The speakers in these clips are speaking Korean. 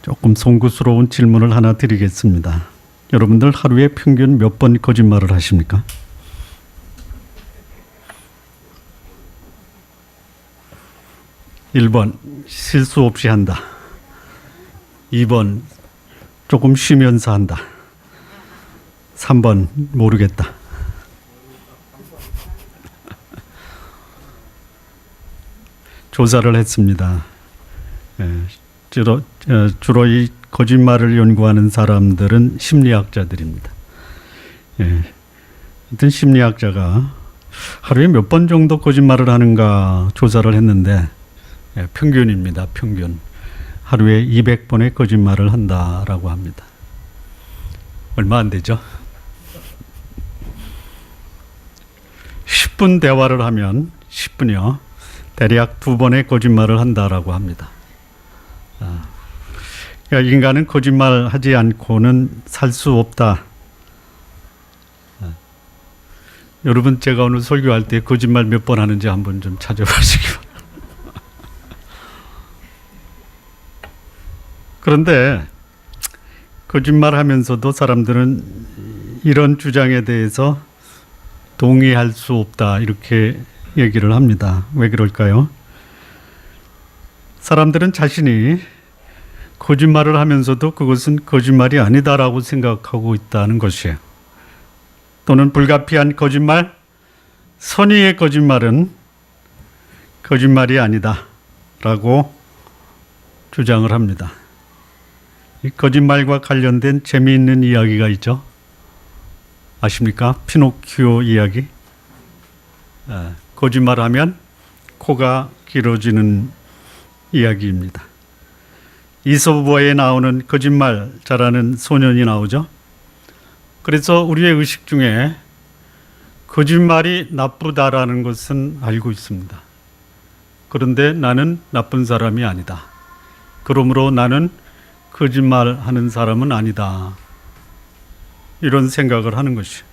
조금 송구스러운 질문을 하나 드리겠습니다. 여러분들 하루에 평균 몇 번 거짓말을 하십니까? (1번) 실수 없이 한다. (2번) 조금 쉬면서 한다. (3번) 모르겠다. 조사를 했습니다. 주로 이 거짓말을 연구하는 사람들은 심리학자들입니다. 하여튼 심리학자가 하루에 몇 번 정도 거짓말을 하는가 조사를 했는데 평균입니다. 평균. 하루에 200번의 거짓말을 한다라고 합니다. 얼마 안 되죠? 10분 대화를 하면 10분이요. 대략 2번의 거짓말을 한다라고 합니다. 그러니까 인간은 거짓말하지 않고는 살 수 없다. 여러분 제가 오늘 설교할 때 거짓말 몇 번 하는지 한번 좀 찾아보시기 바랍니다. 그런데 거짓말하면서도 사람들은 이런 주장에 대해서 동의할 수 없다 이렇게 얘기를 합니다. 왜 그럴까요? 사람들은 자신이 거짓말을 하면서도 그것은 거짓말이 아니다라고 생각하고 있다는 것이에요. 또는 불가피한 거짓말, 선의의 거짓말은 거짓말이 아니다라고 주장을 합니다. 이 거짓말과 관련된 재미있는 이야기가 있죠. 아십니까? 피노키오 이야기. 거짓말하면 코가 길어지는 이야기입니다. 이솝어에 나오는 거짓말 잘하는 소년이 나오죠. 그래서 우리의 의식 중에 거짓말이 나쁘다라는 것은 알고 있습니다. 그런데 나는 나쁜 사람이 아니다. 그러므로 나는 거짓말하는 사람은 아니다. 이런 생각을 하는 것이에요.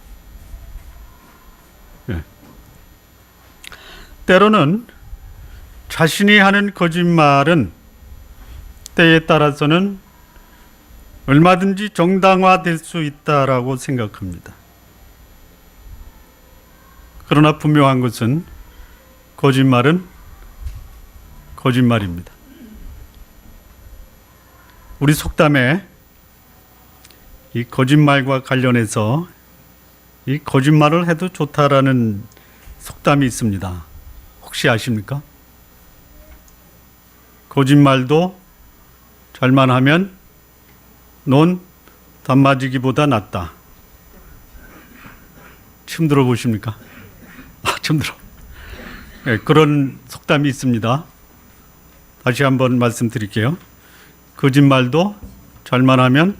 때로는 자신이 하는 거짓말은 때에 따라서는 얼마든지 정당화될 수 있다라고 생각합니다. 그러나 분명한 것은 거짓말은 거짓말입니다. 우리 속담에 이 거짓말과 관련해서 이 거짓말을 해도 좋다라는 속담이 있습니다. 혹시 아십니까? 거짓말도 잘만 하면 넌 단맞이기보다 낫다. 처음 들어보십니까? 처음 들어. 그런 속담이 있습니다. 다시 한번 말씀드릴게요. 거짓말도 잘만 하면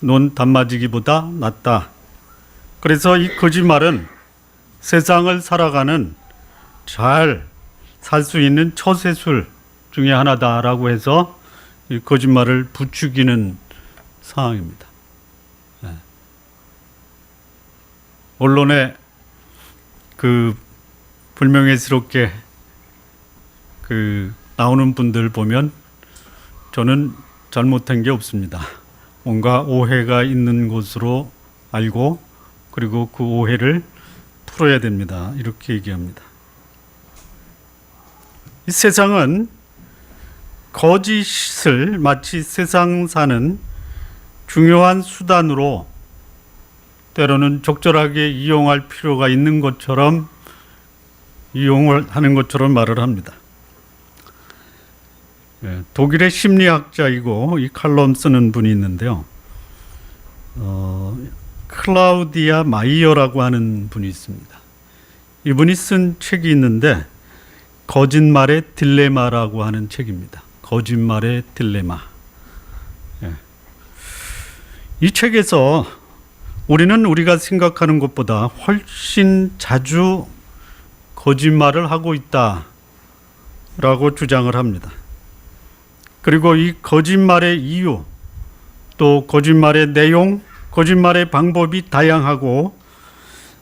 넌 단맞이기보다 낫다. 그래서 이 거짓말은 세상을 살아가는 잘 살 수 있는 처세술 중에 하나다라고 해서 이 거짓말을 부추기는 상황입니다. 언론에 불명예스럽게 나오는 분들 보면 저는 잘못한 게 없습니다. 뭔가 오해가 있는 것으로 알고 그리고 그 오해를 풀어야 됩니다. 이렇게 얘기합니다. 이 세상은 거짓을 마치 세상 사는 중요한 수단으로 때로는 적절하게 이용할 필요가 있는 것처럼 이용을 하는 것처럼 말을 합니다. 독일의 심리학자이고 이 칼럼 쓰는 분이 있는데요. 클라우디아 마이어라고 하는 분이 있습니다. 이분이 쓴 책이 있는데 거짓말의 딜레마라고 하는 책입니다. 거짓말의 딜레마. 이 책에서 우리는 우리가 생각하는 것보다 훨씬 자주 거짓말을 하고 있다라고 주장을 합니다. 그리고 이 거짓말의 이유, 또 거짓말의 내용, 거짓말의 방법이 다양하고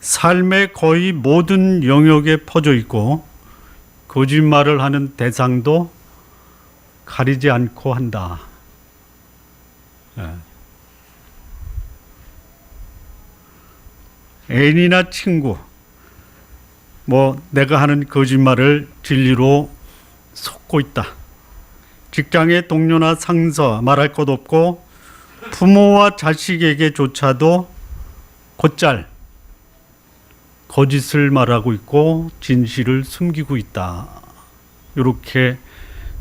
삶의 거의 모든 영역에 퍼져 있고 거짓말을 하는 대상도 가리지 않고 한다. 예. 애인이나 친구, 뭐 내가 하는 거짓말을 진리로 속고 있다. 직장의 동료나 상사 말할 것 없고 부모와 자식에게조차도 곧잘 거짓을 말하고 있고 진실을 숨기고 있다. 이렇게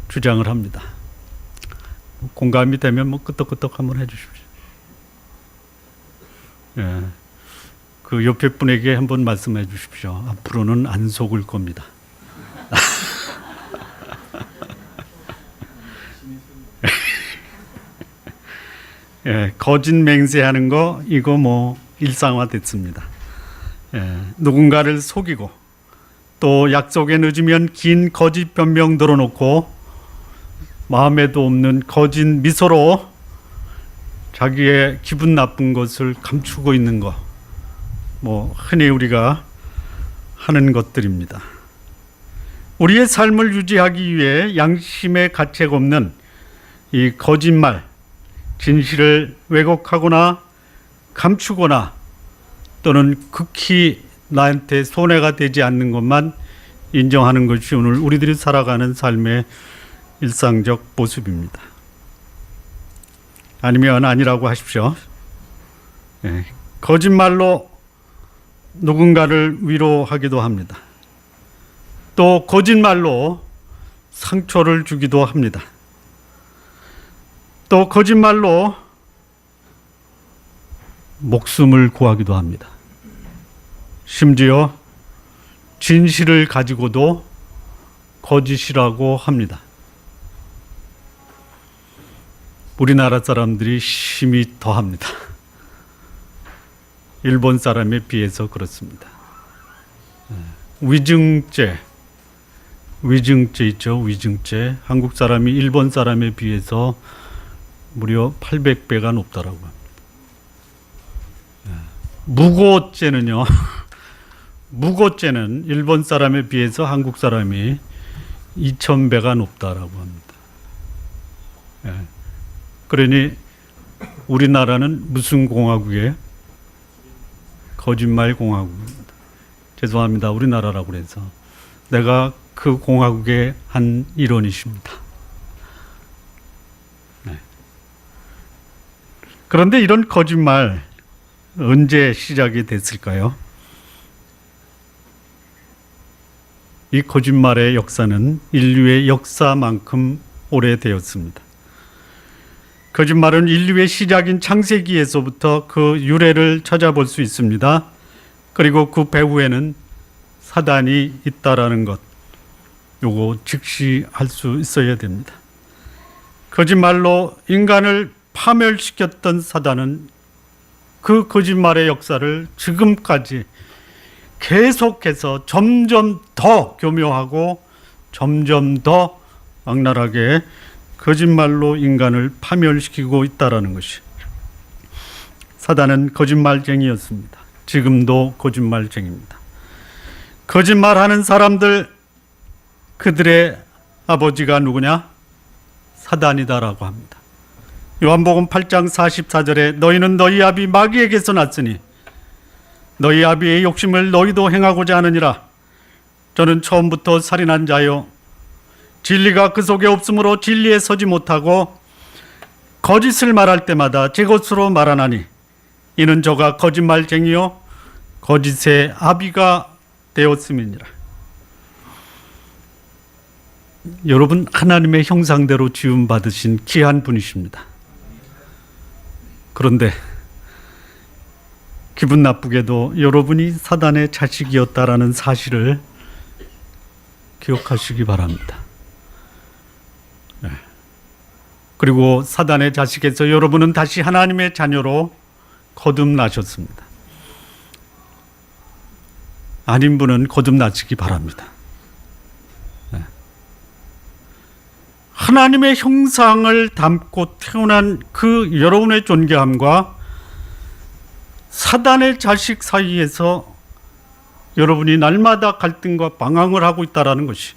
주장을 합니다. 공감이 되면 뭐 끄떡끄떡 한번 해주십시오. 예. 그 옆에 분에게 한번 말씀해 주십시오. 앞으로는 안 속을 겁니다. 예, 거짓 맹세하는 거 이거 뭐 일상화됐습니다. 예, 누군가를 속이고 또 약속에 늦으면 긴 거짓 변명 들어놓고 마음에도 없는 거짓 미소로 자기의 기분 나쁜 것을 감추고 있는 거, 뭐 흔히 우리가 하는 것들입니다. 우리의 삶을 유지하기 위해 양심의 가책 없는 이 거짓말, 진실을 왜곡하거나 감추거나 또는 극히 나한테 손해가 되지 않는 것만 인정하는 것이 오늘 우리들이 살아가는 삶의 일상적 모습입니다. 아니면 아니라고 하십시오. 네, 거짓말로 누군가를 위로하기도 합니다. 또 거짓말로 상처를 주기도 합니다. 또 거짓말로 목숨을 구하기도 합니다. 심지어 진실을 가지고도 거짓이라고 합니다. 우리나라 사람들이 힘이 더합니다. 일본 사람에 비해서 그렇습니다. 위증죄 있죠. 위증죄. 한국 사람이 일본 사람에 비해서 무려 800배가 높다라고 합니다. 무고죄는요. 무고죄는 일본 사람에 비해서 한국 사람이 2000배가 높다라고 합니다. 그러니 우리나라는 무슨 공화국이에요? 거짓말 공화국입니다. 죄송합니다. 우리나라라고 그래서 내가 그 공화국의 한 일원이십니다. 네. 그런데 이런 거짓말 언제 시작이 됐을까요? 이 거짓말의 역사는 인류의 역사만큼 오래되었습니다. 거짓말은 인류의 시작인 창세기에서부터 그 유래를 찾아볼 수 있습니다. 그리고 그 배후에는 사단이 있다라는 것, 요거 직시할 수 있어야 됩니다. 거짓말로 인간을 파멸시켰던 사단은 그 거짓말의 역사를 지금까지 계속해서 점점 더 교묘하고 점점 더 악랄하게 거짓말로 인간을 파멸시키고 있다라는 것이, 사단은 거짓말쟁이였습니다. 지금도 거짓말쟁이입니다. 거짓말하는 사람들, 그들의 아버지가 누구냐? 사단이다라고 합니다. 요한복음 8장 44절에 너희는 너희 아비 마귀에게서 났으니 너희 아비의 욕심을 너희도 행하고자 하느니라. 저는 처음부터 살인한 자요 진리가 그 속에 없으므로 진리에 서지 못하고 거짓을 말할 때마다 제 것으로 말하나니 이는 저가 거짓말쟁이요 거짓의 아비가 되었음이니라. 여러분, 하나님의 형상대로 지음받으신 귀한 분이십니다. 그런데 기분 나쁘게도 여러분이 사단의 자식이었다라는 사실을 기억하시기 바랍니다. 네. 그리고 사단의 자식에서 여러분은 다시 하나님의 자녀로 거듭나셨습니다. 아닌 분은 거듭나시기 바랍니다. 네. 하나님의 형상을 담고 태어난 그 여러분의 존귀함과 사단의 자식 사이에서 여러분이 날마다 갈등과 방황을 하고 있다는 것이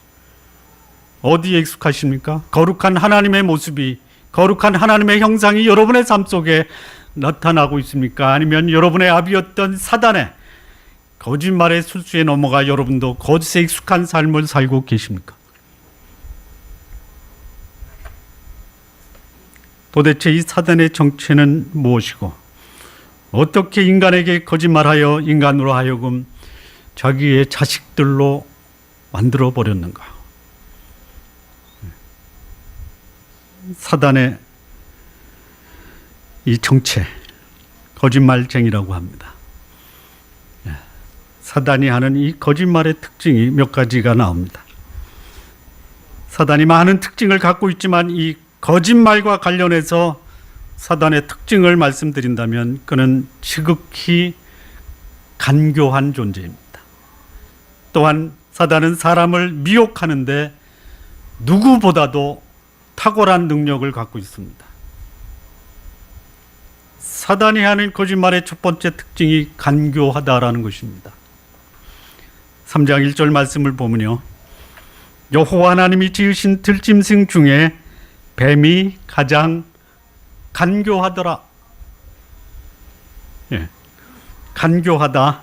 어디에 익숙하십니까? 거룩한 하나님의 모습이 거룩한 하나님의 형상이 여러분의 삶 속에 나타나고 있습니까? 아니면 여러분의 아비였던 사단의 거짓말의 술수에 넘어가 여러분도 거짓에 익숙한 삶을 살고 계십니까? 도대체 이 사단의 정체는 무엇이고 어떻게 인간에게 거짓말하여 인간으로 하여금 자기의 자식들로 만들어 버렸는가? 사단의 이 정체, 거짓말쟁이라고 합니다. 사단이 하는 이 거짓말의 특징이 몇 가지가 나옵니다. 사단이 많은 특징을 갖고 있지만 이 거짓말과 관련해서 사단의 특징을 말씀드린다면 그는 지극히 간교한 존재입니다. 또한 사단은 사람을 미혹하는데 누구보다도 탁월한 능력을 갖고 있습니다. 사단이 하는 거짓말의 첫 번째 특징이 간교하다라는 것입니다. 3장 1절 말씀을 보면요, 여호와 하나님이 지으신 들짐승 중에 뱀이 가장 간교하더라. 간교하다.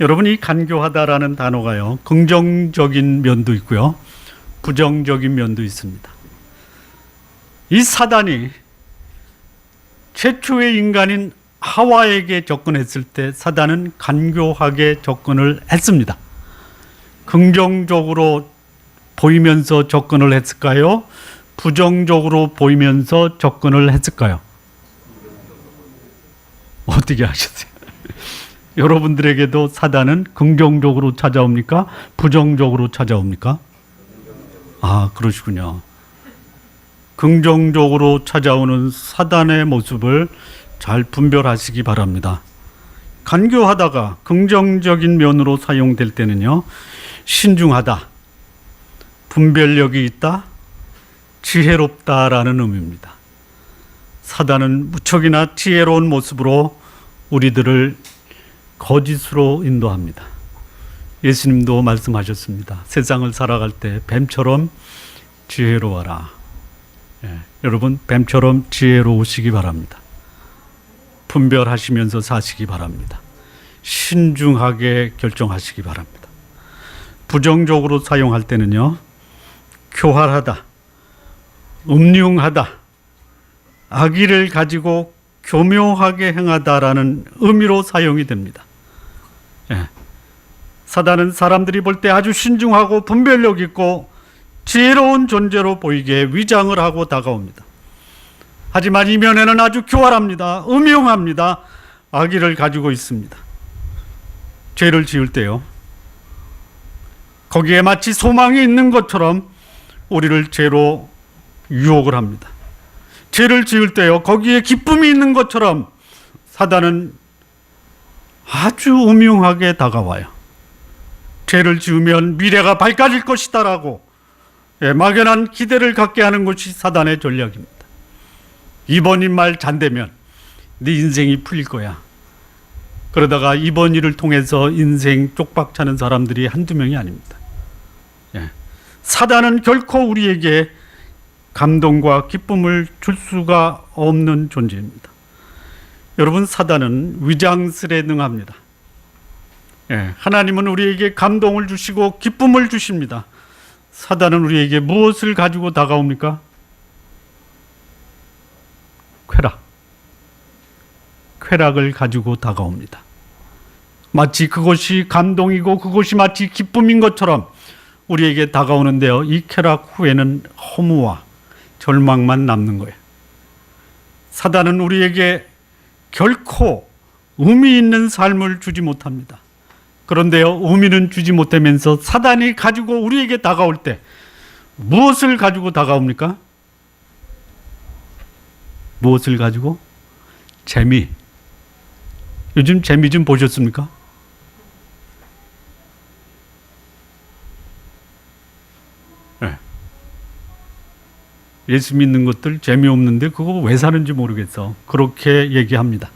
여러분, 이 간교하다라는 단어가요, 긍정적인 면도 있고요, 부정적인 면도 있습니다. 이 사단이 최초의 인간인 하와에게 접근했을 때 사단은 간교하게 접근을 했습니다. 긍정적으로 보이면서 접근을 했을까요? 부정적으로 보이면서 접근을 했을까요? 어떻게 하셨어요? 여러분들에게도 사단은 긍정적으로 찾아옵니까? 부정적으로 찾아옵니까? 아, 그러시군요. 긍정적으로 찾아오는 사단의 모습을 잘 분별하시기 바랍니다. 간교하다가 긍정적인 면으로 사용될 때는요, 신중하다, 분별력이 있다, 지혜롭다라는 의미입니다. 사단은 무척이나 지혜로운 모습으로 우리들을 거짓으로 인도합니다. 예수님도 말씀하셨습니다. 세상을 살아갈 때 뱀처럼 지혜로워라. 여러분, 뱀처럼 지혜로우시기 바랍니다. 분별하시면서 사시기 바랍니다. 신중하게 결정하시기 바랍니다. 부정적으로 사용할 때는요, 교활하다, 음흉하다, 악의를 가지고 교묘하게 행하다라는 의미로 사용이 됩니다. 사단은 사람들이 볼 때 아주 신중하고 분별력 있고 지혜로운 존재로 보이게 위장을 하고 다가옵니다. 하지만 이면에는 아주 교활합니다. 음흉합니다. 악의를 가지고 있습니다. 죄를 지을 때요, 거기에 마치 소망이 있는 것처럼 우리를 죄로 유혹을 합니다. 죄를 지을 때요, 거기에 기쁨이 있는 것처럼 사단은 아주 음흉하게 다가와요. 죄를 지으면 미래가 밝아질 것이다라고 막연한 기대를 갖게 하는 것이 사단의 전략입니다. 이번 일 말 잔대면 네 인생이 풀릴 거야. 그러다가 이번 일을 통해서 인생 쪽박 차는 사람들이 한두 명이 아닙니다. 사단은 결코 우리에게 감동과 기쁨을 줄 수가 없는 존재입니다. 여러분, 사단은 위장술에 능합니다. 하나님은 우리에게 감동을 주시고 기쁨을 주십니다. 사단은 우리에게 무엇을 가지고 다가옵니까? 쾌락을 가지고 다가옵니다. 마치 그것이 감동이고 그것이 마치 기쁨인 것처럼 우리에게 다가오는데요, 이 쾌락 후에는 허무와 절망만 남는 거예요. 사단은 우리에게 결코 의미 있는 삶을 주지 못합니다. 그런데요, 의미는 주지 못하면서 사단이 가지고 우리에게 다가올 때 무엇을 가지고 다가옵니까? 무엇을 가지고? 재미. 요즘 재미 좀 보셨습니까? 예수 믿는 것들 재미없는데 그거 왜 사는지 모르겠어. 그렇게 얘기합니다.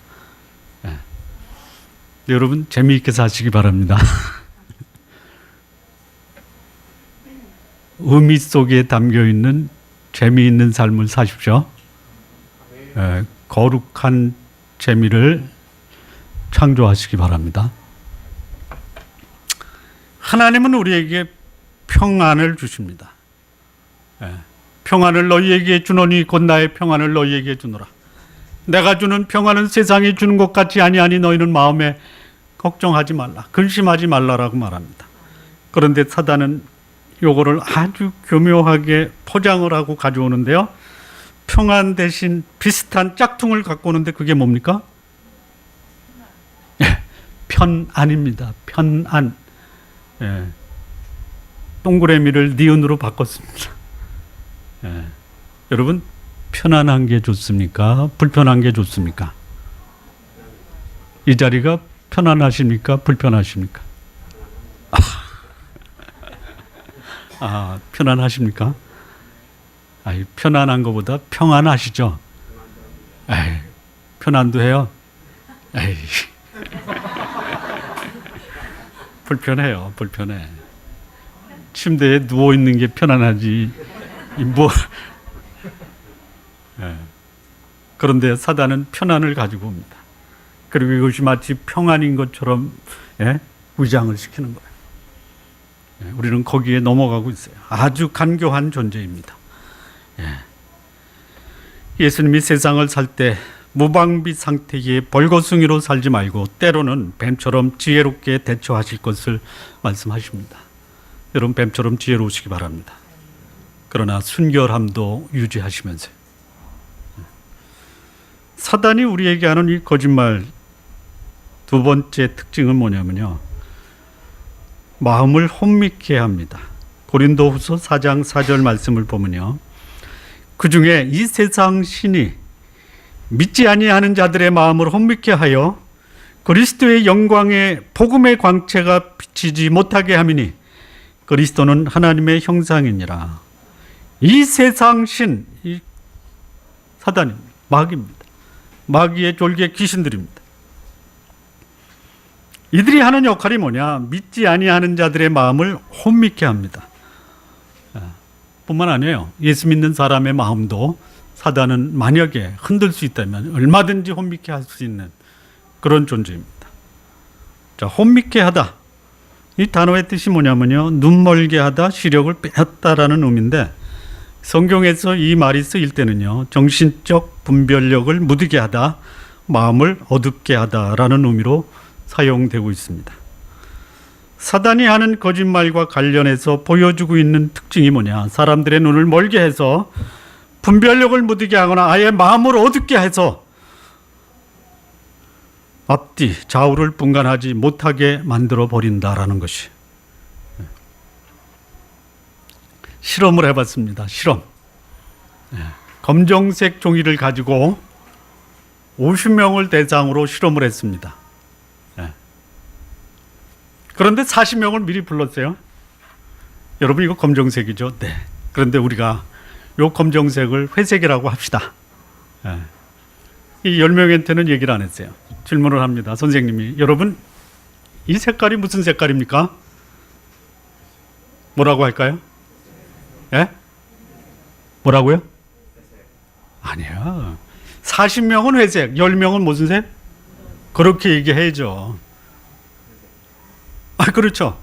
여러분, 재미있게 사시기 바랍니다. 의미 속에 담겨 있는 재미있는 삶을 사십시오. 거룩한 재미를 창조하시기 바랍니다. 하나님은 우리에게 평안을 주십니다. 평안을 너희에게 주노니 곧 나의 평안을 너희에게 주노라. 내가 주는 평안은 세상이 주는 것 같지 아니하니 너희는 마음에 걱정하지 말라, 근심하지 말라라고 말합니다. 그런데 사단은 요거를 아주 교묘하게 포장을 하고 가져오는데요. 평안 대신 비슷한 짝퉁을 갖고 오는데 그게 뭡니까? 편안입니다. 편안. 동그라미를 니은으로 바꿨습니다. 여러분, 편안한 게 좋습니까? 불편한 게 좋습니까? 이 자리가 편안하십니까? 불편하십니까? 편안하십니까? 편안한 것보다 평안하시죠? 편안도 해요? 불편해요. 불편해. 침대에 누워있는 게 편안하지. 그런데 사단은 편안을 가지고 옵니다. 그리고 이것이 마치 평안인 것처럼 위장을 시키는 거예요. 우리는 거기에 넘어가고 있어요. 아주 간교한 존재입니다. 예수님이 세상을 살 때 무방비 상태의 벌거숭이로 살지 말고 때로는 뱀처럼 지혜롭게 대처하실 것을 말씀하십니다. 여러분, 뱀처럼 지혜로우시기 바랍니다. 그러나 순결함도 유지하시면서요. 사단이 우리에게 하는 이 거짓말 두 번째 특징은 뭐냐면요, 마음을 혼미케 합니다. 고린도후서 4장 4절 말씀을 보면요, 그 중에 이 세상 신이 믿지 아니하는 자들의 마음을 혼미케 하여 그리스도의 영광의 복음의 광채가 비치지 못하게 함이니 그리스도는 하나님의 형상이니라. 이 세상 신, 이 사단입니다. 마귀입니다. 마귀의 졸개 귀신들입니다. 이들이 하는 역할이 뭐냐? 믿지 아니하는 자들의 마음을 혼미케 합니다. 뿐만 아니에요. 예수 믿는 사람의 마음도 사단은 만약에 흔들 수 있다면 얼마든지 혼미케 할 수 있는 그런 존재입니다. 자, 혼미케 하다. 이 단어의 뜻이 뭐냐면요, 눈멀게 하다, 시력을 빼앗다라는 의미인데, 성경에서 이 말이 쓰일 때는요, 정신적 분별력을 무디게 하다, 마음을 어둡게 하다라는 의미로 사용되고 있습니다. 사단이 하는 거짓말과 관련해서 보여주고 있는 특징이 뭐냐? 사람들의 눈을 멀게 해서 분별력을 무디게 하거나 아예 마음을 어둡게 해서 앞뒤 좌우를 분간하지 못하게 만들어 버린다라는 것이. 실험을 해봤습니다. 실험. 검정색 종이를 가지고 50명을 대상으로 실험을 했습니다. 그런데 40명을 미리 불렀어요. 여러분, 이거 검정색이죠? 네. 그런데 우리가 이 검정색을 회색이라고 합시다. 이 10명한테는 얘기를 안 했어요. 질문을 합니다. 선생님이, 여러분, 이 색깔이 무슨 색깔입니까? 뭐라고 할까요? 뭐라고요? 아니야. 40명은 회색, 10명은 무슨 색? 그렇게 얘기해야죠. 그렇죠.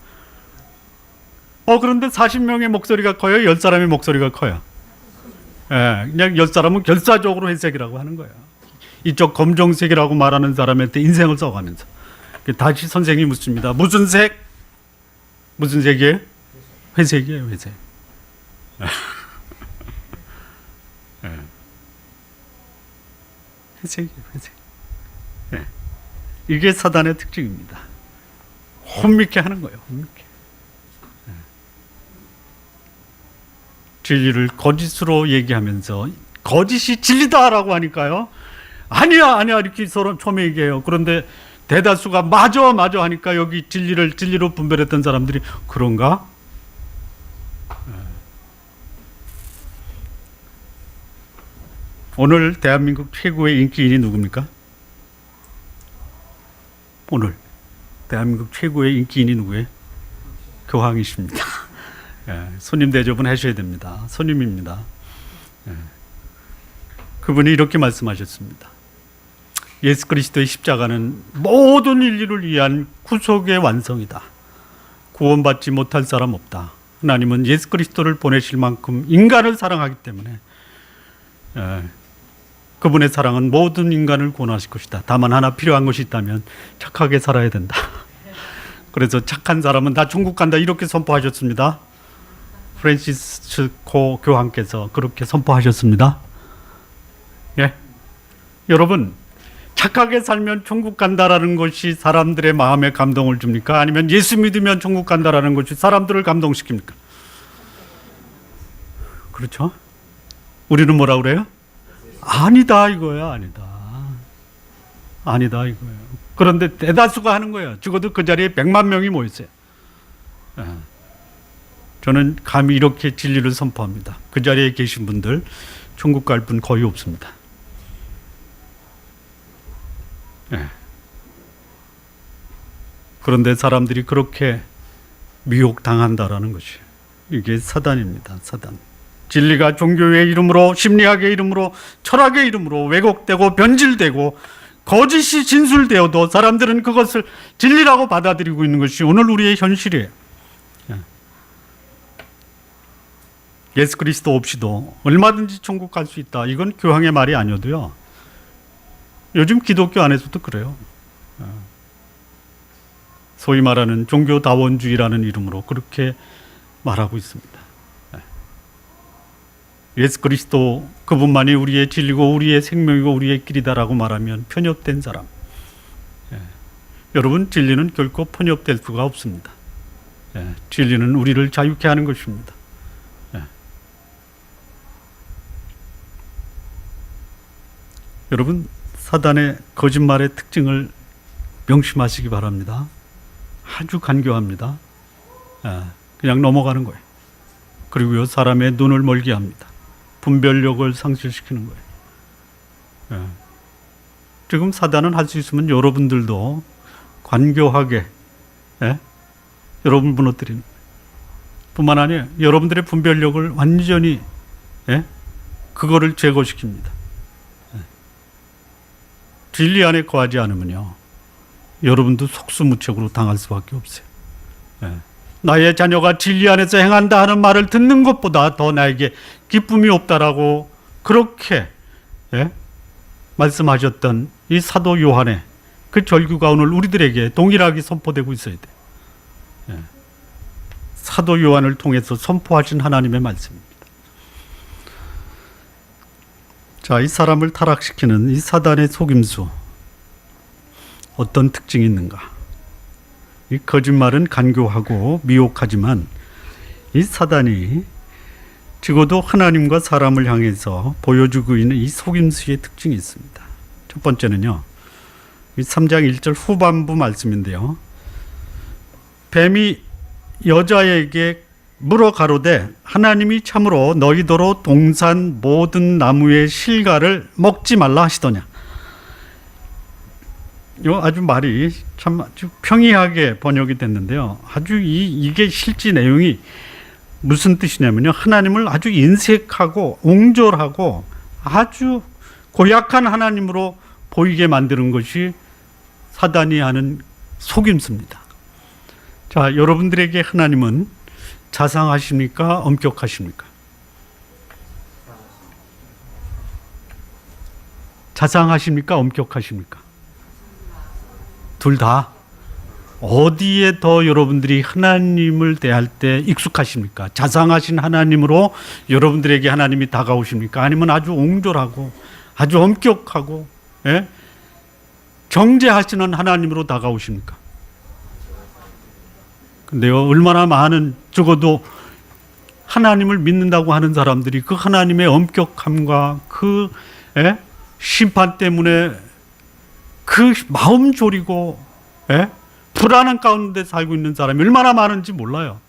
그런데 40명의 목소리가 커요? 10사람의 목소리가 커요? 그냥 10사람은 결사적으로 회색이라고 하는 거예요. 이쪽 검정색이라고 말하는 사람한테 인생을 써가면서. 다시 선생님이 묻습니다. 무슨 색? 무슨 색이에요? 회색이에요, 회색. 회색이에요, 회색. 이게 사단의 특징입니다. 혼미케 하는 거예요, 혼미케. 진리를 거짓으로 얘기하면서 거짓이 진리다라고 하니까요, 아니야 이렇게 서로 처음에 얘기해요. 그런데 대다수가 맞아 하니까 여기 진리로 분별했던 사람들이 그런가? 오늘 대한민국 최고의 인기인이 누굽니까? 오늘 대한민국 최고의 인기인이 누구예요? 교황이십니다. 손님 대접은 하셔야 됩니다. 손님입니다. 그분이 이렇게 말씀하셨습니다. 예수 그리스도의 십자가는 모든 인류를 위한 구속의 완성이다. 구원받지 못할 사람 없다. 하나님은 예수 그리스도를 보내실 만큼 인간을 사랑하기 때문에 그분의 사랑은 모든 인간을 구원하실 것이다. 다만 하나 필요한 것이 있다면 착하게 살아야 된다. 그래서 착한 사람은 다 천국 간다 이렇게 선포하셨습니다. 프란시스코 교황께서 그렇게 선포하셨습니다. 예, 여러분 착하게 살면 천국 간다라는 것이 사람들의 마음에 감동을 줍니까? 아니면 예수 믿으면 천국 간다라는 것이 사람들을 감동시킵니까? 그렇죠? 우리는 뭐라 그래요? 아니다 이거야. 아니다 이거예요. 그런데 대다수가 하는 거예요. 적어도 그 자리에 100만 명이 모였어요. 저는 감히 이렇게 진리를 선포합니다. 그 자리에 계신 분들 천국 갈 분 거의 없습니다. 그런데 사람들이 그렇게 미혹당한다라는 것이 이게 사단입니다. 사단. 진리가 종교의 이름으로, 심리학의 이름으로, 철학의 이름으로 왜곡되고 변질되고 거짓이 진술되어도 사람들은 그것을 진리라고 받아들이고 있는 것이 오늘 우리의 현실이에요. 예수 그리스도 없이도 얼마든지 천국 갈 수 있다. 이건 교황의 말이 아니어도요. 요즘 기독교 안에서도 그래요. 소위 말하는 종교다원주의라는 이름으로 그렇게 말하고 있습니다. 예수 그리스도 그분만이 우리의 진리고 우리의 생명이고 우리의 길이다라고 말하면 편협된 사람. 여러분 진리는 결코 편협될 수가 없습니다. 진리는 우리를 자유케 하는 것입니다. 여러분 사단의 거짓말의 특징을 명심하시기 바랍니다. 아주 간교합니다. 그냥 넘어가는 거예요. 그리고요 사람의 눈을 멀게 합니다. 분별력을 상실시키는 거예요. 지금 사단은 할 수 있으면 여러분들도 관교하게 여러분 무너뜨리는 거예요. 뿐만 아니라 여러분들의 분별력을 완전히 그거를 제거시킵니다. 진리 안에 거하지 않으면요 여러분도 속수무책으로 당할 수밖에 없어요. 나의 자녀가 진리 안에서 행한다 하는 말을 듣는 것보다 더 나에게 기쁨이 없다라고 그렇게 말씀하셨던 이 사도 요한의 그 절규가 오늘 우리들에게 동일하게 선포되고 있어야 돼요. 사도 요한을 통해서 선포하신 하나님의 말씀입니다. 자, 이 사람을 타락시키는 이 사단의 속임수 어떤 특징이 있는가? 이 거짓말은 간교하고 미혹하지만 이 사단이 적어도 하나님과 사람을 향해서 보여주고 있는 이 속임수의 특징이 있습니다. 첫 번째는요. 이 3장 1절 후반부 말씀인데요. 뱀이 여자에게 물어 가로되 하나님이 참으로 너희더러 동산 모든 나무의 실과를 먹지 말라 하시더냐. 요 아주 말이 참 아주 평이하게 번역이 됐는데요. 아주 이게 실제 내용이 무슨 뜻이냐면요. 하나님을 아주 인색하고 옹졸하고 아주 고약한 하나님으로 보이게 만드는 것이 사단이 하는 속임수입니다. 자, 여러분들에게 하나님은 자상하십니까? 엄격하십니까? 자상하십니까? 엄격하십니까? 둘 다. 어디에 더 여러분들이 하나님을 대할 때 익숙하십니까? 자상하신 하나님으로 여러분들에게 하나님이 다가오십니까? 아니면 아주 옹졸하고 아주 엄격하고 정죄하시는 하나님으로 다가오십니까? 근데요, 얼마나 많은 적어도 하나님을 믿는다고 하는 사람들이 그 하나님의 엄격함과 그 심판 때문에 그 마음 졸이고 불안한 가운데 살고 있는 사람이 얼마나 많은지 몰라요.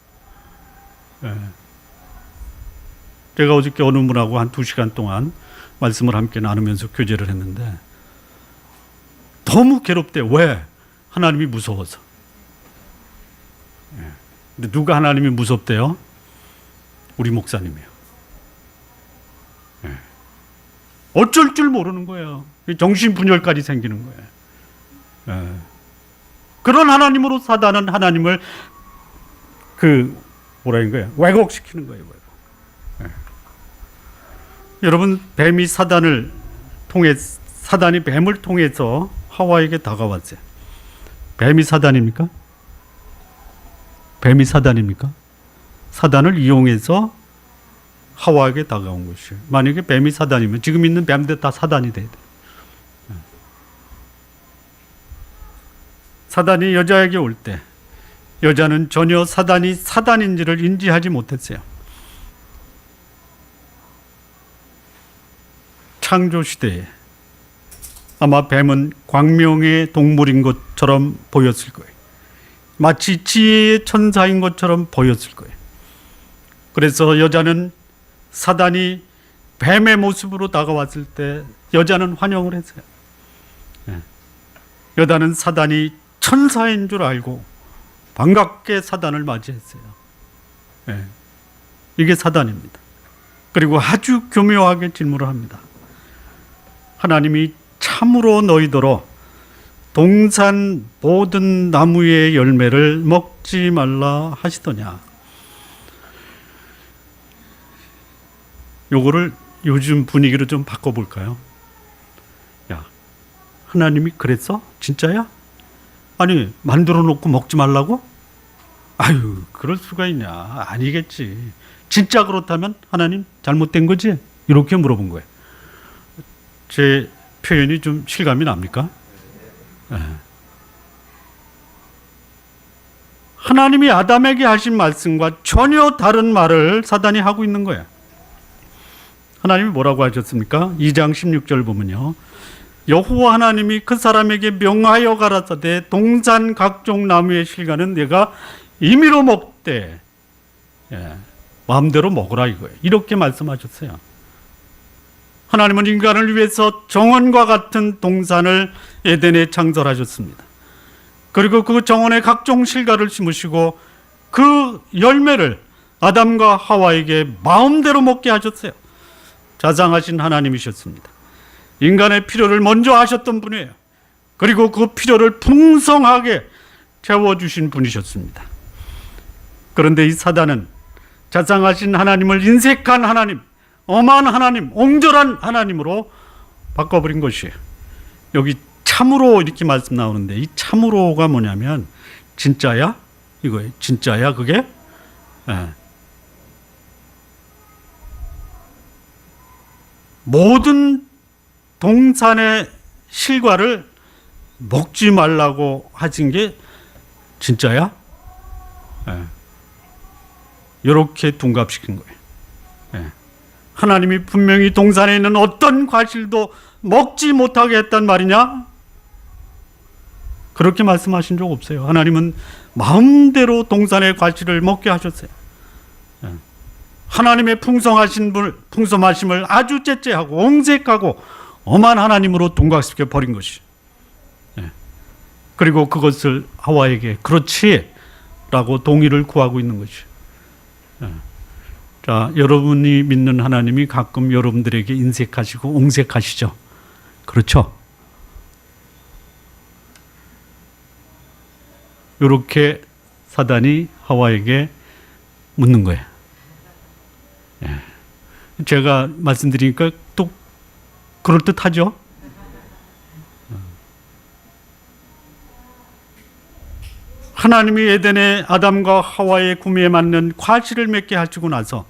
제가 어저께 어느 분하고 한 2시간 동안 말씀을 함께 나누면서 교제를 했는데 너무 괴롭대요. 왜? 하나님이 무서워서. 근데 누가 하나님이 무섭대요? 우리 목사님이요. 어쩔 줄 모르는 거예요. 정신분열까지 생기는 거예요. 예. 그런 하나님으로 사단은 하나님을 뭐라는 거예요? 왜곡시키는 거예요. 왜곡. 예. 여러분, 사단이 뱀을 통해서 하와에게 다가왔어요. 뱀이 사단입니까? 뱀이 사단입니까? 사단을 이용해서 하와에게 다가온 것이에요. 만약에 뱀이 사단이면 지금 있는 뱀들 다 사단이 돼야 돼요. 사단이 여자에게 올 때 여자는 전혀 사단이 사단인지를 인지하지 못했어요. 창조 시대에 아마 뱀은 광명의 동물인 것처럼 보였을 거예요. 마치 지혜의 천사인 것처럼 보였을 거예요. 그래서 여자는 사단이 뱀의 모습으로 다가왔을 때 여자는 환영을 했어요. 여자는 사단이 천사인 줄 알고 반갑게 사단을 맞이했어요. 이게 사단입니다. 그리고 아주 교묘하게 질문을 합니다. 하나님이 참으로 너희더러 동산 모든 나무의 열매를 먹지 말라 하시더냐. 요거를 요즘 분위기로 좀 바꿔볼까요? 야, 하나님이 그랬어? 진짜야? 아니, 만들어 놓고 먹지 말라고? 아유, 그럴 수가 있냐? 아니겠지. 진짜 그렇다면 하나님 잘못된 거지? 이렇게 물어본 거예요. 제 표현이 좀 실감이 납니까? 네. 하나님이 아담에게 하신 말씀과 전혀 다른 말을 사단이 하고 있는 거예요. 하나님이 뭐라고 하셨습니까? 2장 16절 보면요. 여호와 하나님이 그 사람에게 명하여 가라사대 동산 각종 나무의 실과는 내가 임의로 먹되 마음대로 먹으라 이거예요. 이렇게 말씀하셨어요. 하나님은 인간을 위해서 정원과 같은 동산을 에덴에 창설하셨습니다. 그리고 그 정원에 각종 실과를 심으시고 그 열매를 아담과 하와에게 마음대로 먹게 하셨어요. 자상하신 하나님이셨습니다. 인간의 필요를 먼저 하셨던 분이에요. 그리고 그 필요를 풍성하게 채워주신 분이셨습니다. 그런데 이 사단은 자상하신 하나님을 인색한 하나님, 엄한 하나님, 옹졸한 하나님으로 바꿔버린 것이에요. 여기 참으로 이렇게 말씀 나오는데 이 참으로가 뭐냐면 진짜야? 이거예요. 진짜야 그게? 모든 동산의 실과를 먹지 말라고 하신 게 진짜야? 이렇게 둔갑시킨 거예요. 하나님이 분명히 동산에 있는 어떤 과실도 먹지 못하게 했단 말이냐? 그렇게 말씀하신 적 없어요. 하나님은 마음대로 동산의 과실을 먹게 하셨어요. 하나님의 풍성하심을 아주 째째하고 옹색하고 엄한 하나님으로 둔갑시켜 버린 것이. 그리고 그것을 하와에게 그렇지 라고 동의를 구하고 있는 것이. 자, 여러분이 믿는 하나님이 가끔 여러분들에게 인색하시고 옹색하시죠. 그렇죠? 이렇게 사단이 하와에게 묻는 거예요. 제가 말씀드리니까 또 그럴듯하죠? 하나님이 에덴의 아담과 하와의 구미에 맞는 과실을 맺게 하시고 나서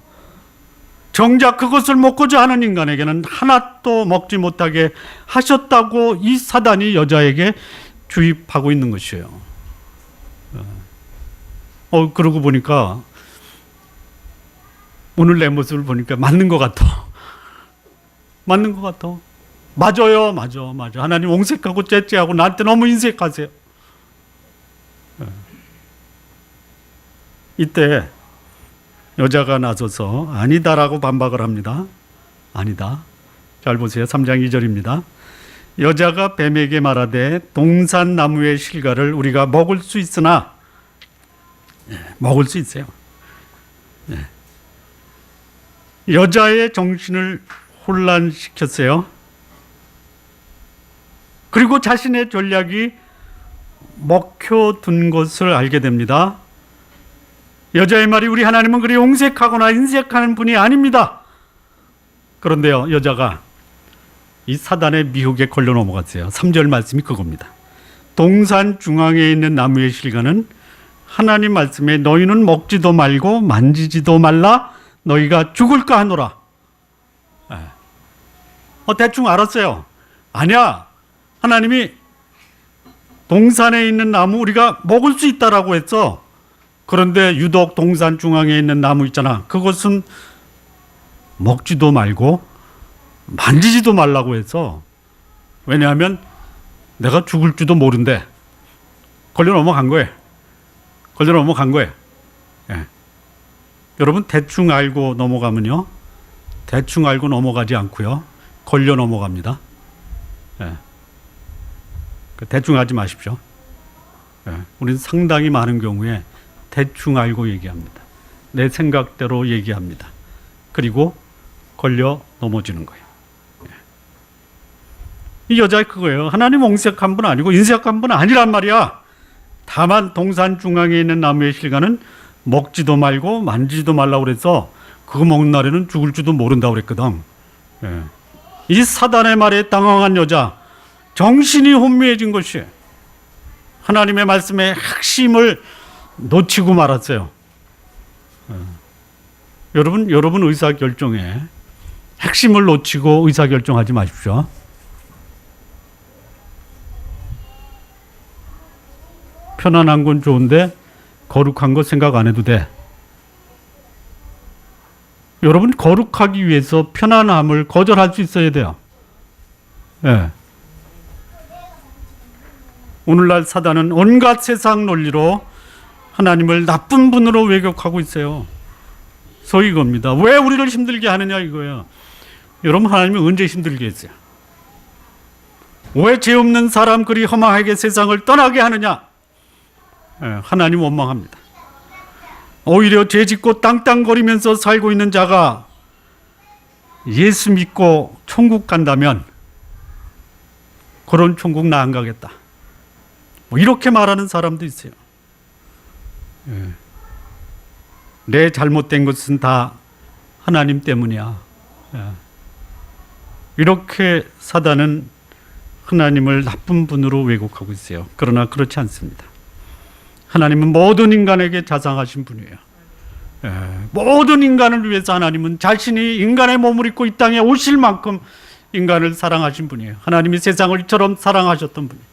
정작 그것을 먹고자 하는 인간에게는 하나도 먹지 못하게 하셨다고 이 사단이 여자에게 주입하고 있는 것이에요. 그러고 보니까 오늘 내 모습을 보니까 맞는 것 같아. 맞는 것 같아. 맞아요. 맞아. 하나님 옹색하고 째째하고 나한테 너무 인색하세요. 이때 여자가 나서서 아니다라고 반박을 합니다. 아니다. 잘 보세요. 3장 2절입니다. 여자가 뱀에게 말하되 동산 나무의 실과를 우리가 먹을 수 있으나 먹을 수 있어요. 여자의 정신을 혼란시켰어요. 그리고 자신의 전략이 먹혀둔 것을 알게 됩니다. 여자의 말이 우리 하나님은 그리 용색하거나 인색하는 분이 아닙니다. 그런데요, 여자가 이 사단의 미혹에 걸려 넘어갔어요. 3절 말씀이 그겁니다. 동산 중앙에 있는 나무의 실과는 하나님 말씀에 너희는 먹지도 말고 만지지도 말라 너희가 죽을까 하노라. 대충 알았어요. 아니야. 하나님이 동산에 있는 나무 우리가 먹을 수 있다라고 했어. 그런데 유독 동산 중앙에 있는 나무 있잖아. 그것은 먹지도 말고 만지지도 말라고 했어. 왜냐하면 내가 죽을지도 모른대. 걸려 넘어간 거예요. 걸려 넘어간 거예요. 예. 여러분 대충 알고 넘어가면요, 대충 알고 넘어가지 않고요, 걸려 넘어갑니다. 예. 대충 하지 마십시오. 예. 우리는 상당히 많은 경우에 대충 알고 얘기합니다. 내 생각대로 얘기합니다. 그리고 걸려 넘어지는 거예요. 이 여자 그거예요. 하나님 옹색한 분 아니고 인색한 분 아니란 말이야. 다만 동산 중앙에 있는 나무의 실과는 먹지도 말고 만지지도 말라고 그래서 그거 먹는 날에는 죽을지도 모른다고 그랬거든. 예. 이 사단의 말에 당황한 여자, 정신이 혼미해진 것이 하나님의 말씀의 핵심을 놓치고 말았어요. 여러분 의사결정에 핵심을 놓치고 의사결정하지 마십시오. 편안한 건 좋은데 거룩한 거 생각 안 해도 돼. 여러분 거룩하기 위해서 편안함을 거절할 수 있어야 돼요. 예. 오늘날 사단은 온갖 세상 논리로 하나님을 나쁜 분으로 왜곡하고 있어요. 소위 이겁니다. 왜 우리를 힘들게 하느냐 이거예요. 여러분 하나님이 언제 힘들게 했어요? 왜 죄 없는 사람 그리 허망하게 세상을 떠나게 하느냐? 하나님 원망합니다. 오히려 죄 짓고 땅땅거리면서 살고 있는 자가 예수 믿고 천국 간다면 그런 천국 나 안 가겠다. 뭐 이렇게 말하는 사람도 있어요. 내 잘못된 것은 다 하나님 때문이야. 이렇게 사단은 하나님을 나쁜 분으로 왜곡하고 있어요. 그러나 그렇지 않습니다. 하나님은 모든 인간에게 자상하신 분이에요. 모든 인간을 위해서 하나님은 자신이 인간의 몸을 입고 이 땅에 오실 만큼 인간을 사랑하신 분이에요. 하나님이 세상을 이처럼 사랑하셨던 분이에요.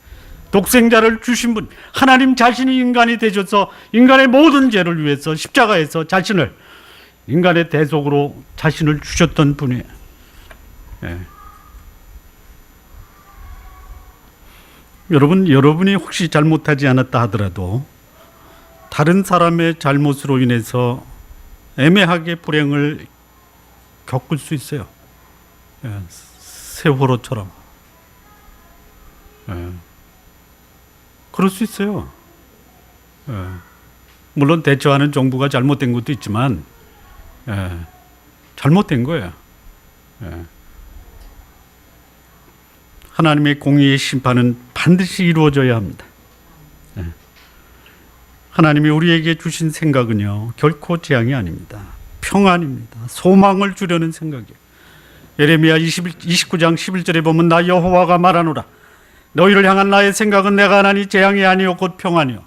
독생자를 주신 분, 하나님 자신이 인간이 되셔서 인간의 모든 죄를 위해서 십자가에서 자신을 인간의 대속으로 자신을 주셨던 분이에요. 여러분이 혹시 잘못하지 않았다 하더라도 다른 사람의 잘못으로 인해서 애매하게 불행을 겪을 수 있어요. 세월호처럼. 그럴 수 있어요. 물론 대처하는 정부가 잘못된 것도 있지만 잘못된 거예요. 하나님의 공의의 심판은 반드시 이루어져야 합니다. 하나님이 우리에게 주신 생각은요, 결코 재앙이 아닙니다. 평안입니다. 소망을 주려는 생각이에요. 예레미야 29장 11절에 보면 나 여호와가 말하노라. 너희를 향한 나의 생각은 내가 하나니 재앙이 아니요 곧 평안이요.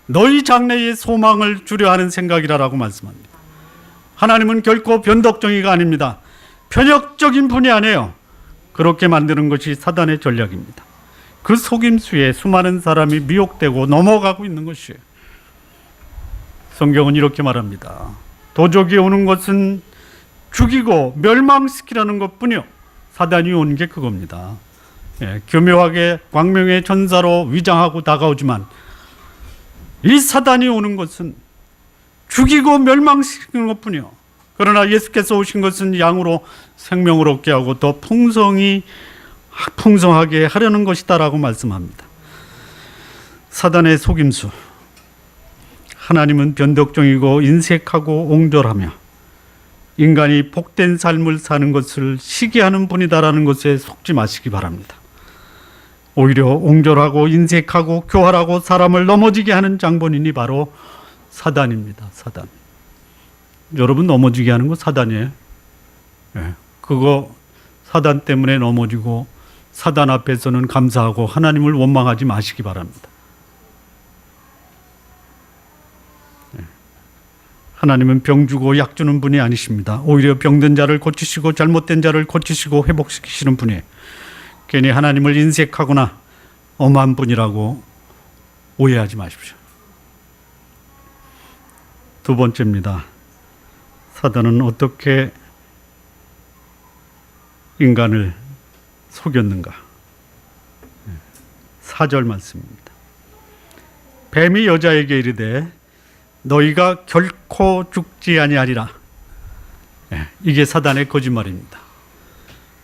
너희 장래에 소망을 주려 하는 생각이라고 말씀합니다. 하나님은 결코 변덕정의가 아닙니다. 편협적인 분이 아니에요. 그렇게 만드는 것이 사단의 전략입니다. 그 속임수에 수많은 사람이 미혹되고 넘어가고 있는 것이에요. 성경은 이렇게 말합니다. 도적이 오는 것은 죽이고 멸망시키라는 것뿐이요. 사단이 온 게 그겁니다. 교묘하게 광명의 전사로 위장하고 다가오지만 이 사단이 오는 것은 죽이고 멸망시키는 것뿐이요. 그러나 예수께서 오신 것은 양으로 생명을 얻게 하고 더 풍성하게 하려는 것이다라고 말씀합니다. 사단의 속임수. 하나님은 변덕종이고 인색하고 옹졸하며 인간이 복된 삶을 사는 것을 시기하는 분이다라는 것에 속지 마시기 바랍니다. 오히려 옹졸하고 인색하고 교활하고 사람을 넘어지게 하는 장본인이 바로 사단입니다. 사단. 여러분 넘어지게 하는 거 사단이에요. 그거 사단 때문에 넘어지고 사단 앞에서는 감사하고 하나님을 원망하지 마시기 바랍니다. 하나님은 병 주고 약 주는 분이 아니십니다. 오히려 병든 자를 고치시고 잘못된 자를 고치시고 회복시키시는 분이에요. 괜히 하나님을 인색하거나 엄한 분이라고 오해하지 마십시오. 두 번째입니다. 사단은 어떻게 인간을 속였는가? 4절 말씀입니다. 뱀이 여자에게 이르되 너희가 결코 죽지 아니하리라. 이게 사단의 거짓말입니다.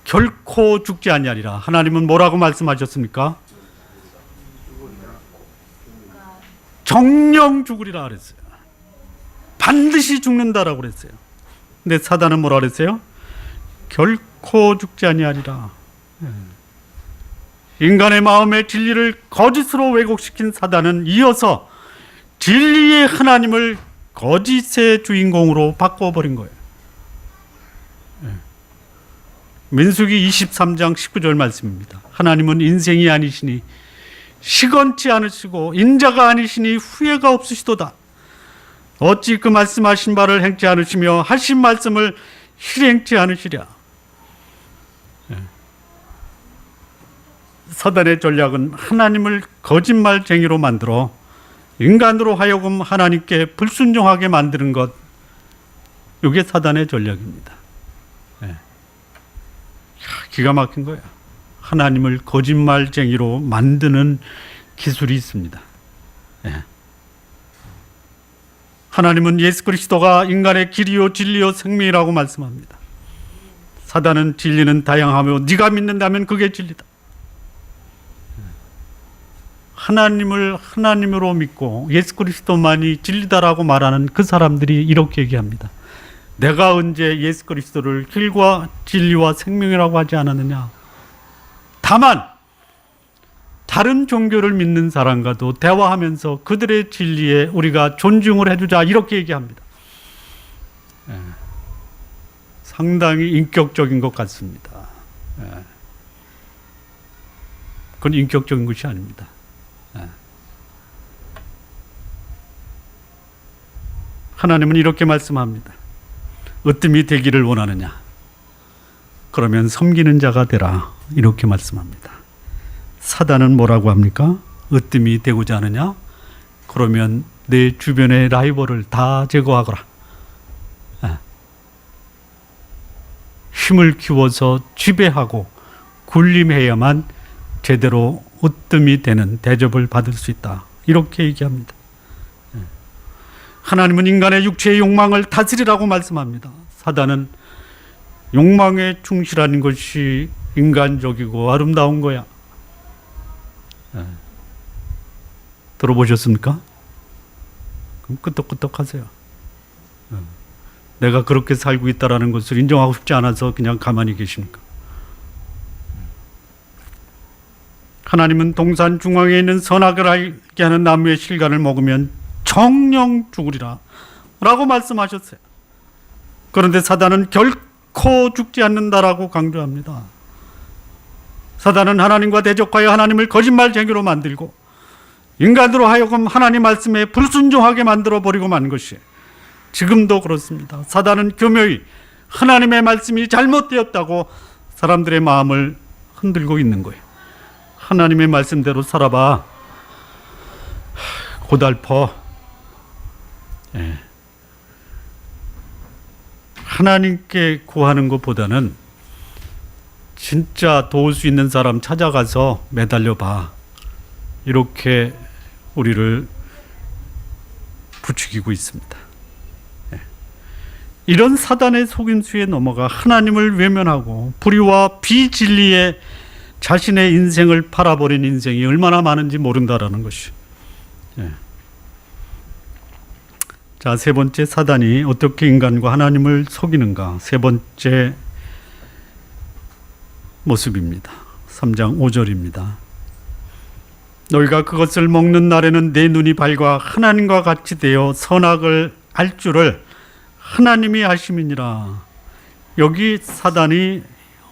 결코 죽지 아니하리라. 하나님은 뭐라고 말씀하셨습니까? 정령 죽으리라 그랬어요. 반드시 죽는다라고 그랬어요. 근데 사단은 뭐라 그랬어요? 결코 죽지 아니하리라. 인간의 마음의 진리를 거짓으로 왜곡시킨 사단은 이어서 진리의 하나님을 거짓의 주인공으로 바꿔버린 거예요. 민수기 23장 19절 말씀입니다. 하나님은 인생이 아니시니 시건치 않으시고 인자가 아니시니 후회가 없으시도다. 어찌 그 말씀하신 바를 행치 않으시며 하신 말씀을 실행치 않으시랴. 사단의 전략은 하나님을 거짓말쟁이로 만들어 인간으로 하여금 하나님께 불순종하게 만드는 것, 이게 사단의 전략입니다. 기가 막힌 거예요. 하나님을 거짓말쟁이로 만드는 기술이 있습니다. 하나님은 예수 그리스도가 인간의 길이요 진리요 생명이라고 말씀합니다. 사단은 진리는 다양하며 네가 믿는다면 그게 진리다. 하나님을 하나님으로 믿고 예수 그리스도만이 진리다라고 말하는 그 사람들이 이렇게 얘기합니다. 내가 언제 예수 그리스도를 길과 진리와 생명이라고 하지 않았느냐. 다만 다른 종교를 믿는 사람과도 대화하면서 그들의 진리에 우리가 존중을 해주자 이렇게 얘기합니다. 상당히 인격적인 것 같습니다. 그건 인격적인 것이 아닙니다. 하나님은 이렇게 말씀합니다. 으뜸이 되기를 원하느냐? 그러면 섬기는 자가 되라. 이렇게 말씀합니다. 사단은 뭐라고 합니까? 으뜸이 되고자 하느냐? 그러면 내 주변의 라이벌을 다 제거하거라. 힘을 키워서 지배하고 군림해야만 제대로 으뜸이 되는 대접을 받을 수 있다. 이렇게 얘기합니다. 하나님은 인간의 육체의 욕망을 다스리라고 말씀합니다. 사단은 욕망에 충실하는 것이 인간적이고 아름다운 거야. 들어보셨습니까? 그럼 끄떡끄떡 하세요. 내가 그렇게 살고 있다는 것을 인정하고 싶지 않아서 그냥 가만히 계십니까? 하나님은 동산 중앙에 있는 선악을 알게 하는 나무의 실과를 먹으면 정령 죽으리라 라고 말씀하셨어요. 그런데 사단은 결코 죽지 않는다라고 강조합니다. 사단은 하나님과 대적하여 하나님을 거짓말쟁이로 만들고 인간으로 하여금 하나님 말씀에 불순종하게 만들어버리고 만 것이에요. 지금도 그렇습니다. 사단은 교묘히 하나님의 말씀이 잘못되었다고 사람들의 마음을 흔들고 있는 거예요. 하나님의 말씀대로 살아봐. 고달퍼. 하나님께 구하는 것보다는 진짜 도울 수 있는 사람 찾아가서 매달려 봐. 이렇게 우리를 부추기고 있습니다. 이런 사단의 속임수에 넘어가 하나님을 외면하고 불의와 비진리에 자신의 인생을 팔아버린 인생이 얼마나 많은지 모른다라는 것이. 자, 세 번째, 사단이 어떻게 인간과 하나님을 속이는가. 세 번째 모습입니다. 3장 5절입니다. 너희가 그것을 먹는 날에는 내 눈이 밝아 하나님과 같이 되어 선악을 알 줄을 하나님이 아심이니라. 여기 사단이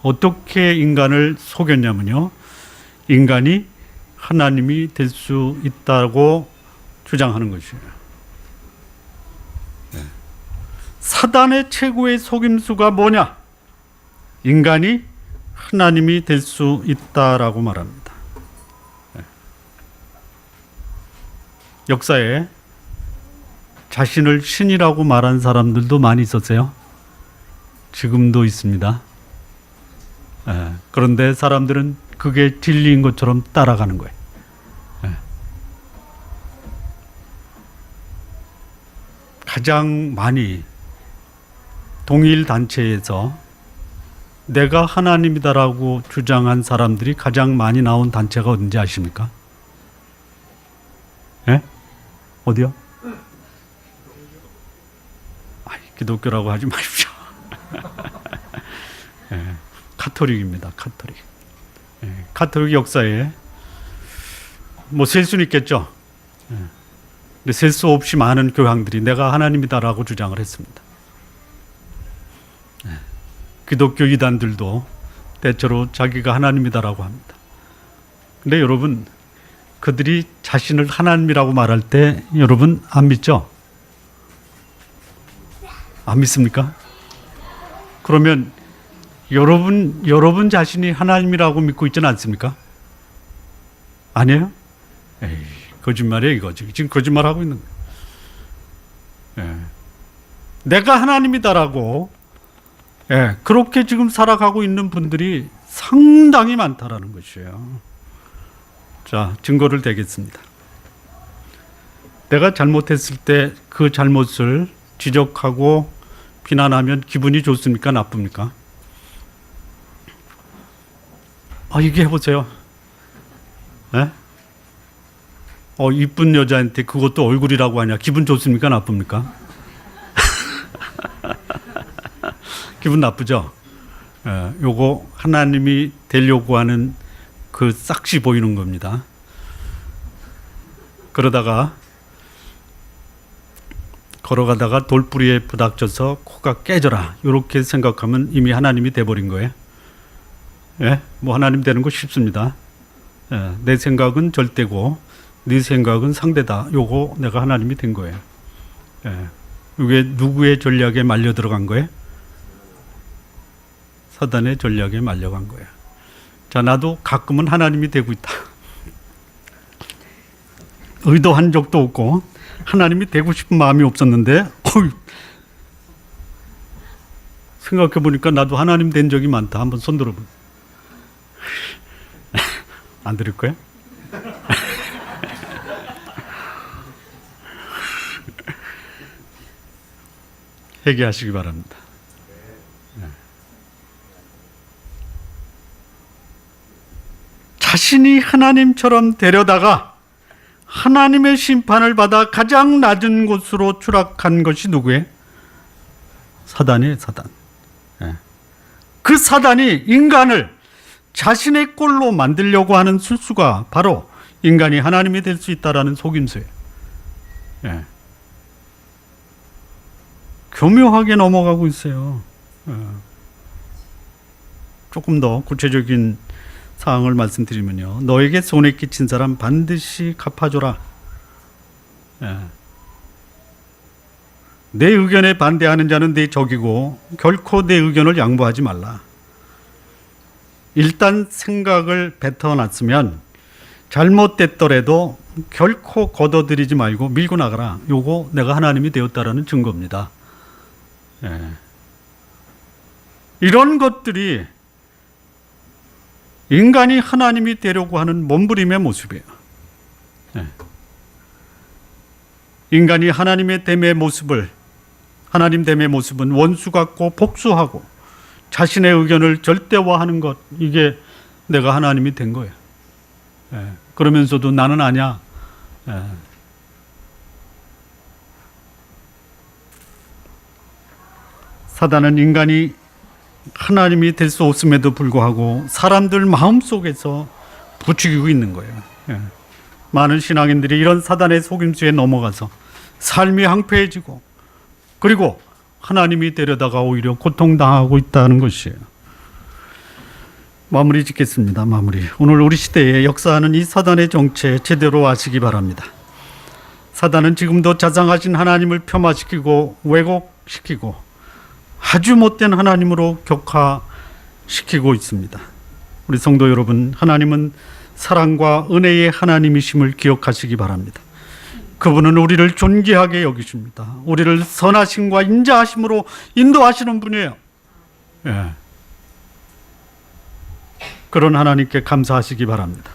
어떻게 인간을 속였냐면요, 인간이 하나님이 될 수 있다고 주장하는 것이에요. 사단의 최고의 속임수가 뭐냐? 인간이 하나님이 될 수 있다라고 말합니다. 역사에 자신을 신이라고 말한 사람들도 많이 있었어요. 지금도 있습니다. 그런데 사람들은 그게 진리인 것처럼 따라가는 거예요. 가장 많이 동일 단체에서 내가 하나님이다라고 주장한 사람들이 가장 많이 나온 단체가 어딘지 아십니까? 예? 어디요? 기독교라고 하지 마십시오. 카톨릭입니다. 카톨릭. 카톨릭 역사에 뭐 셀 수는 있겠죠. 근데 셀 수 없이 많은 교황들이 내가 하나님이다라고 주장을 했습니다. 기독교 이단들도 때때로 자기가 하나님이다라고 합니다. 근데 여러분, 그들이 자신을 하나님이라고 말할 때 여러분 안 믿죠? 안 믿습니까? 그러면 여러분 자신이 하나님이라고 믿고 있지는 않습니까? 아니에요? 에이, 거짓말이에요, 이거. 지금 거짓말하고 있는 거예요. 내가 하나님이다라고 그렇게 지금 살아가고 있는 분들이 상당히 많다라는 것이에요. 자, 증거를 대겠습니다. 내가 잘못했을 때 그 잘못을 지적하고 비난하면 기분이 좋습니까? 나쁩니까? 이게 해보세요. 이쁜 여자한테 그것도 얼굴이라고 하냐. 기분 좋습니까? 나쁩니까? 기분 나쁘죠? 요거 하나님이 되려고 하는 그 싹시 보이는 겁니다. 그러다가 걸어가다가 돌뿌리에 부닥쳐서 코가 깨져라, 이렇게 생각하면 이미 하나님이 돼버린 거예요. 뭐 하나님 되는 거 쉽습니다. 내 생각은 절대고 네 생각은 상대다. 요거 내가 하나님이 된 거예요. 이게 누구의 전략에 말려 들어간 거예요? 사단의 전략에 말려간 거예요. 자, 나도 가끔은 하나님이 되고 있다. 의도한 적도 없고 하나님이 되고 싶은 마음이 없었는데 생각해 보니까 나도 하나님 된 적이 많다. 한번 손 들어보세요. 안 들을 거야? 회개하시기 바랍니다. 자신이 하나님처럼 되려다가 하나님의 심판을 받아 가장 낮은 곳으로 추락한 것이 누구예요? 사단이에요, 사단. 그 사단이 인간을 자신의 꼴로 만들려고 하는 술수가 바로 인간이 하나님이 될 수 있다라는 속임수예요. 교묘하게 넘어가고 있어요. 조금 더 구체적인 사항을 말씀드리면요, 너에게 손해 끼친 사람 반드시 갚아줘라. 내 의견에 반대하는 자는 내 적이고 결코 내 의견을 양보하지 말라. 일단 생각을 뱉어놨으면 잘못됐더라도 결코 걷어들이지 말고 밀고 나가라. 요거 내가 하나님이 되었다라는 증거입니다. 이런 것들이 인간이 하나님이 되려고 하는 몸부림의 모습이에요. 인간이 하나님의 됨의 모습을, 하나님 됨의 모습은 원수 같고 복수하고 자신의 의견을 절대화하는 것, 이게 내가 하나님이 된 거예요. 그러면서도 나는 아니야. 사단은 인간이 하나님이 될 수 없음에도 불구하고 사람들 마음속에서 부추기고 있는 거예요. 많은 신앙인들이 이런 사단의 속임수에 넘어가서 삶이 황폐해지고 그리고 하나님이 되려다가 오히려 고통당하고 있다는 것이에요. 마무리 짓겠습니다. 마무리. 오늘 우리 시대에 역사하는 이 사단의 정체 제대로 아시기 바랍니다. 사단은 지금도 자상하신 하나님을 폄하시키고 왜곡시키고 아주 못된 하나님으로 격화시키고 있습니다. 우리 성도 여러분, 하나님은 사랑과 은혜의 하나님이심을 기억하시기 바랍니다. 그분은 우리를 존귀하게 여기십니다. 우리를 선하심과 인자하심으로 인도하시는 분이에요. 예. 그런 하나님께 감사하시기 바랍니다.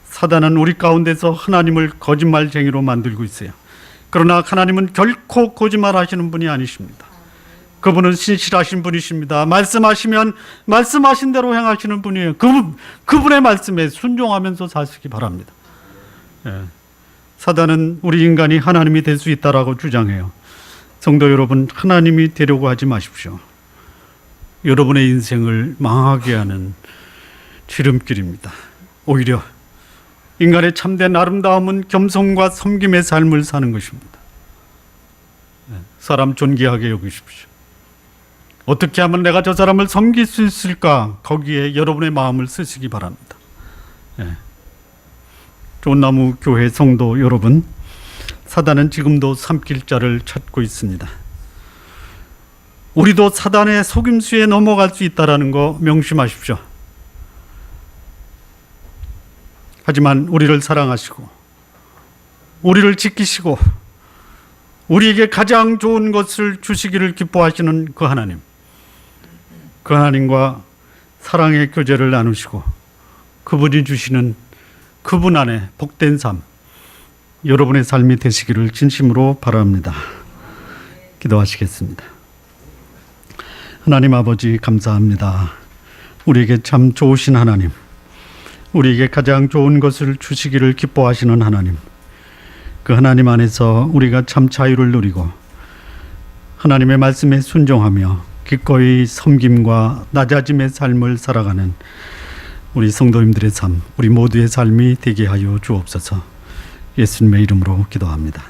사단은 우리 가운데서 하나님을 거짓말쟁이로 만들고 있어요. 그러나 하나님은 결코 거짓말하시는 분이 아니십니다. 그분은 신실하신 분이십니다. 말씀하시면 말씀하신 대로 행하시는 분이에요. 그분의 말씀에 순종하면서 사시기 바랍니다. 예. 사단은 우리 인간이 하나님이 될 수 있다라고 주장해요. 성도 여러분, 하나님이 되려고 하지 마십시오. 여러분의 인생을 망하게 하는 지름길입니다. 오히려 인간의 참된 아름다움은 겸손과 섬김의 삶을 사는 것입니다. 사람 존귀하게 여기십시오. 어떻게 하면 내가 저 사람을 섬길 수 있을까? 거기에 여러분의 마음을 쓰시기 바랍니다. 좋은나무 교회 성도 여러분, 사단은 지금도 삼킬 자를 찾고 있습니다. 우리도 사단의 속임수에 넘어갈 수 있다는 거 명심하십시오. 하지만 우리를 사랑하시고 우리를 지키시고 우리에게 가장 좋은 것을 주시기를 기뻐하시는 그 하나님, 그 하나님과 사랑의 교제를 나누시고 그분이 주시는 그분 안에 복된 삶, 여러분의 삶이 되시기를 진심으로 바랍니다. 기도하시겠습니다. 하나님 아버지, 감사합니다. 우리에게 참 좋으신 하나님, 우리에게 가장 좋은 것을 주시기를 기뻐하시는 하나님, 그 하나님 안에서 우리가 참 자유를 누리고 하나님의 말씀에 순종하며 기꺼이 섬김과 낮아짐의 삶을 살아가는 우리 성도님들의 삶, 우리 모두의 삶이 되게 하여 주옵소서. 예수님의 이름으로 기도합니다.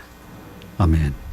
아멘.